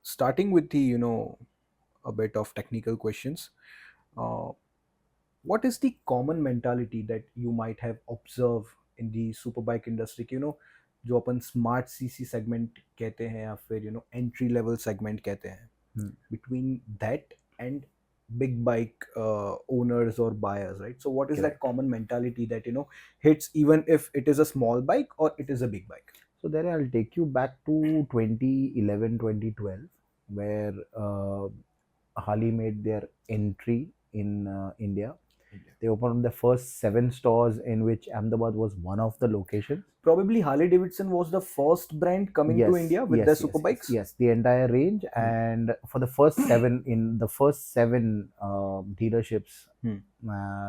Starting with the a bit of technical questions. uh, what is the common mentality that you might have observed in the superbike industry कि, जो अपन smart CC segment कहते हैं या फिर entry level segment कहते हैं, Hmm. between that and big bike owners or buyers, right? So what is that Correct. common mentality that hits even if it is a small bike or it is a big bike? So there I'll take you back to 2011, 2012, where Harley made their entry in India. India. They opened the first 7 stores, in which Ahmedabad was one of the locations. Probably Harley Davidson was the first brand coming to India with their super bikes. Yes, the entire range. And for the first seven dealerships,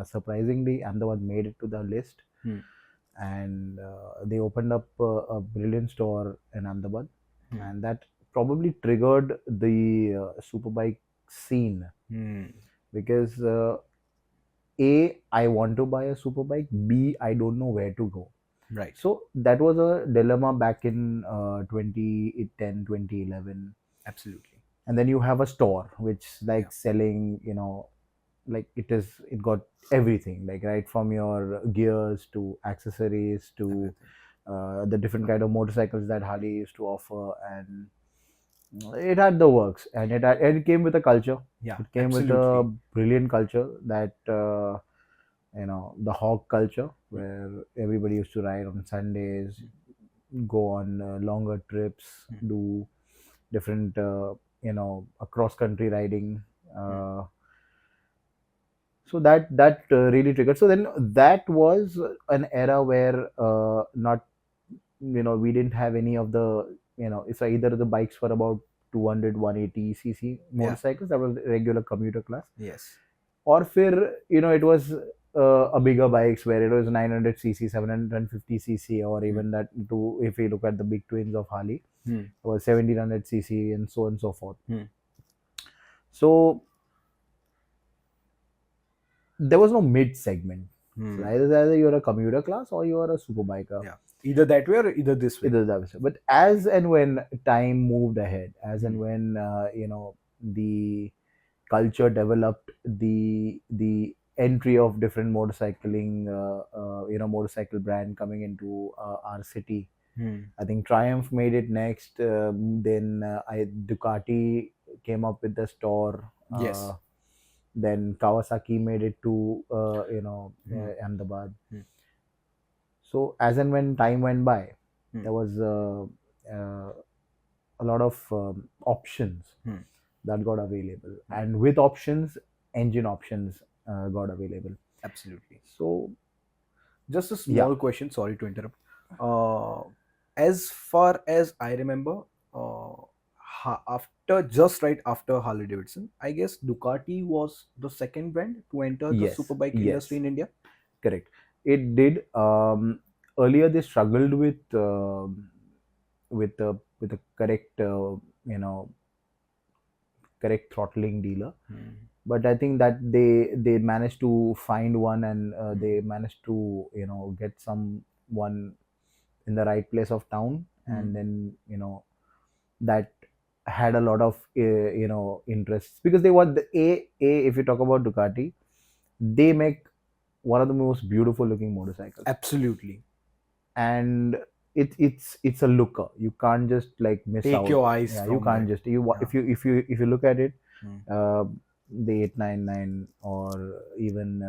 surprisingly, Ahmedabad made it to the list. And they opened up a brilliant store in Ahmedabad, and that probably triggered the superbike scene, because I want to buy a superbike, B, I don't know where to go. Right. So that was a dilemma back in 2010, 2011. Absolutely. And then you have a store which like selling, like it got everything, like right from your gears to accessories to the different kind of motorcycles that Harley used to offer. And it had the works, and it came with a culture. Yeah, It came with a brilliant culture, that the hog culture, where everybody used to ride on Sundays, go on longer trips, do different cross country riding. So that really triggered. So then that was an era where not we didn't have any of the it's either the bikes were about 200 180 cc motorcycles, that was regular commuter class. Yes. Or fir, it was a bigger bikes where it was 900 cc, 750 cc, or even that to, if you look at the big twins of Harley, it was 1700 cc, and so on and so forth. So there was no mid segment. So either you're a commuter class or you are a super biker. Yeah. Either that way or either this way. Either that way. But as and when time moved ahead, as and when the culture developed, the entry of different motorcycling, motorcycle brand coming into our city. I think Triumph made it next. Then Ducati came up with the store. Yes. Then Kawasaki made it to Ahmedabad. So as and when time went by, there was a lot of options that got available, and with options, engine options got available. Absolutely. So just a small question, sorry to interrupt. As far as I remember, just right after Harley Davidson, I guess Ducati was the second brand to enter the superbike industry in India. Correct. It did. Earlier, they struggled with a correct correct throttling dealer, but I think that they managed to find one, and they managed to get someone in the right place of town, and then that had a lot of interests, because they want the a if you talk about Ducati, they make one of the most beautiful looking motorcycles. Absolutely. And it's a looker. You can't just like miss Take out. your eyes Yeah, from you can't that. just if you look at it, the 899 or even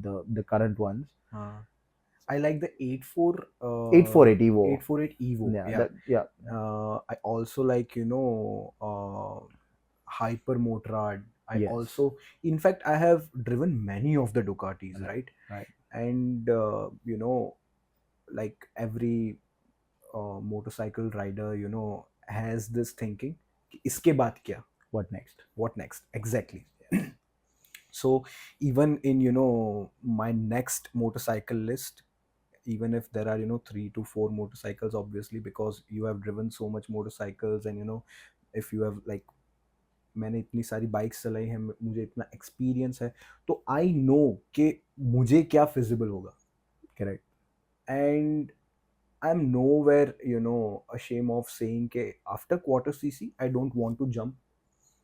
the current ones. I like the 848 Evo. 848 Evo. Yeah. I also like Hyper Motorrad. I also, in fact, I have driven many of the Ducatis, right? And like every motorcycle rider, has this thinking, iske baad kya? What next? What next? Exactly. So even in my next motorcycle list, even if there are 3 to 4 motorcycles, obviously, because you have driven so much motorcycles, and if you have like, मैंने इतनी सारी bikes चलाई हैं, मुझे इतना experience है, तो I know कि मुझे क्या फिजिबल होगा. Correct. And I'm nowhere, ashamed of saying that after quarter CC, I don't want to jump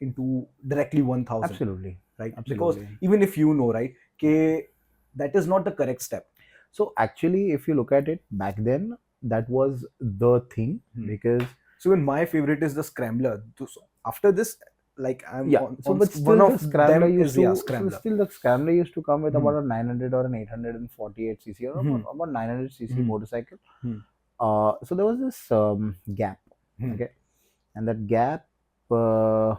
into directly 1000, Absolutely, right? Because absolutely. even if you know, right, that is not the correct step. So actually, if you look at it back then, that was the thing Hmm. because So even my favorite is the scrambler. So after this, like I'm yeah. on So but one still, the of scrambler them used is, yeah, to so scrambler. still the scrambler used to come with Hmm. about a 900 or an 848 cc or Hmm. about 900 cc Hmm. motorcycle. Hmm. So there was this gap, Hmm. okay, and that gap uh,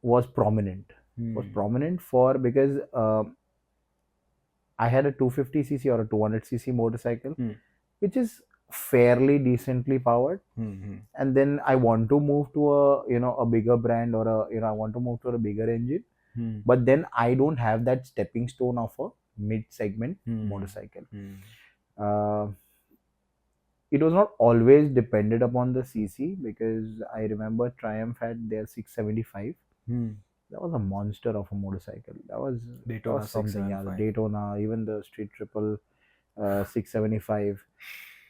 was prominent. Was Hmm. prominent for because I had a 250 cc or a 200 cc motorcycle, Hmm. which is fairly decently powered. Hmm. Hmm. And then I want to move to a a bigger brand or a I want to move to a bigger engine, Hmm. but then I don't have that stepping stone of a mid segment Hmm. motorcycle. Hmm. Uh, it was not always depended upon the cc because I remember Triumph had their 675. Hmm. That was a monster of a motorcycle. That Daytona was something. Yeah, the 675. Daytona, even the Street Triple 675.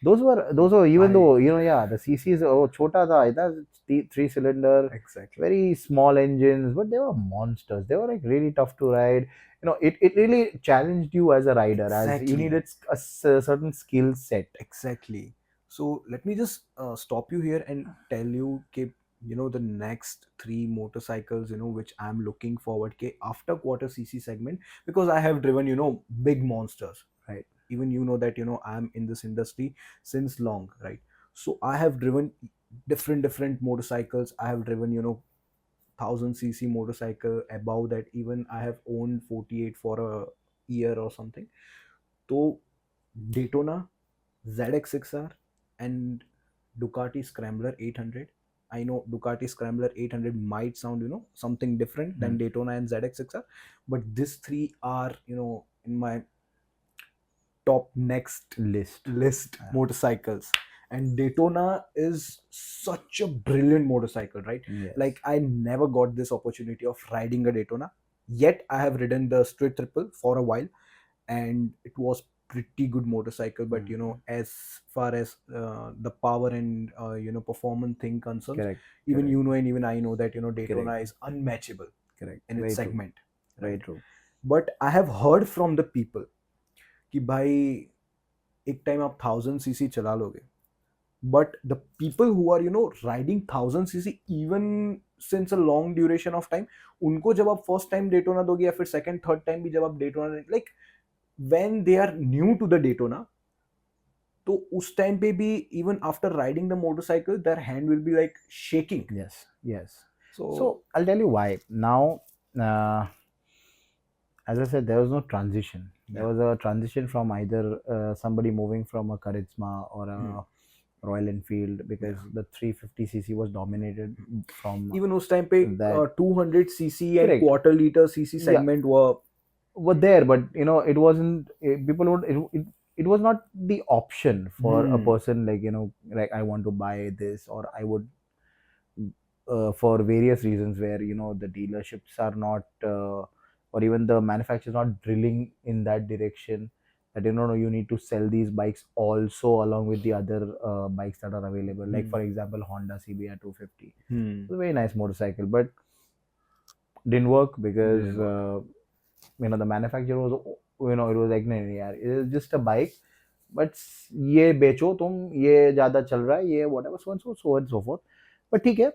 Those were even I though yeah, the CCs oh chota tha itna three cylinder, exactly. very small engines, but they were monsters. They were like really tough to ride. It really challenged you as a rider, as you Exactly. needed a certain skill set. Exactly. So let me just stop you here and tell you, keep, the next three motorcycles, which I'm looking forward to after quarter CC segment, because I have driven, big monsters, right? Even that, I'm in this industry since long, right? So I have driven different motorcycles. I have driven, 1000 cc motorcycle. Above that, even I have owned 48 for a year or something. So Daytona, ZX6R, and Ducati Scrambler 800. I know Ducati Scrambler 800 might sound, something different than Hmm. Daytona and ZX6R, but these three are, in my top next List. list Yeah. motorcycles. And Daytona is such a brilliant motorcycle, right? Yes. Like I never got this opportunity of riding a Daytona. Yet I have ridden the Street Triple for a while, and it was pretty good motorcycle. But Hmm. as far as the power and performance thing concerns, Correct. even Correct. and even I know that Correct. Daytona is unmatchable Correct. in its Very true. segment, Very right? true. But I have heard from the people कि भाई एक time आप 1000 cc चला लोगे, but the people who are riding 1000 cc even since a long duration of time, उनको जब आप first time Daytona दोगे या फिर सेकंड थर्ड टाइम भी जब आप Daytona, like when they are new to the Daytona, तो उस टाइम पे भी even after riding the motorcycle their hand will be like shaking. Yes. Yes. So So I'll tell you why. Now, uh, as I said, there was no transition. There yeah. was a transition from either somebody moving from a Charisma or Hmm. a Royal Enfield because Yeah. the 350 cc was dominated from Even उस time पे that. 200 cc and Correct. quarter liter cc Yeah, segment were. were there, but it wasn't. People would. It was not the option for a Hmm. person like like I want to buy this or I would for various reasons where the dealerships are not or even the manufacturers not drilling in that direction that you need to sell these bikes also along with the other bikes that are available, like Hmm. for example Honda CBR 250. It's Hmm. a very nice motorcycle but didn't work because Didn't work. the manufacturer was it was like नहीं यार it is just a bike but ये बेचो तुम, ये ज्यादा चल रहा है, ये whatever so and so so and so forth. but ठीक है,